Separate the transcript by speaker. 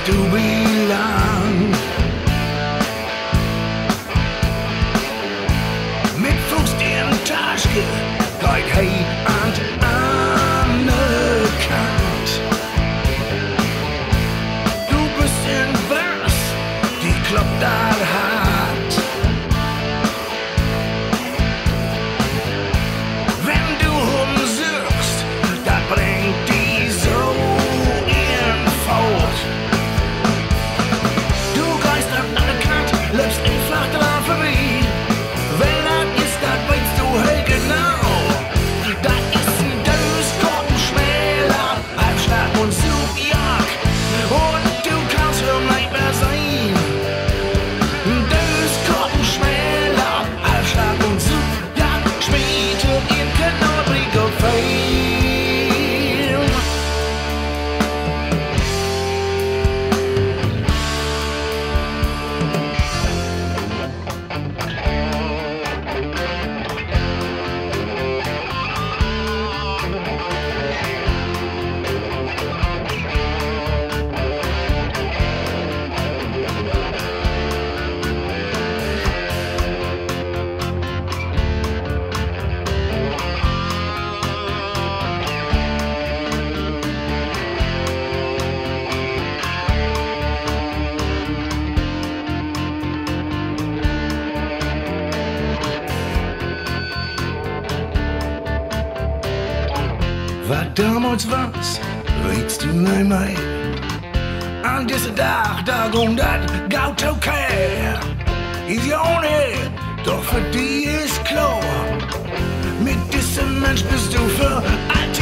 Speaker 1: du belang. Mit Fuß in die Tasche, geht hey und anerkannt. Du bist in was, die kloppt da hart. Wenn du umsuchst, das bringt die so in Fort. Du gehst anerkannt, lebst in flach dran vorbei. Wenn das ist, das weißt du hey genau. Das ist ein Döskortenschmäler, Halbschlag und Suchjagd. Und du kannst für mich mehr sein. Döskortenschmäler, Halbschlag und Suchjagd, später in Knabbriger Fein. Was damals war's, weißt du nicht mehr. An diesem Tag, da kommt das Gaut okay. Ist ja auch nicht, doch für die ist klar. Mit diesem Mensch bist du für alt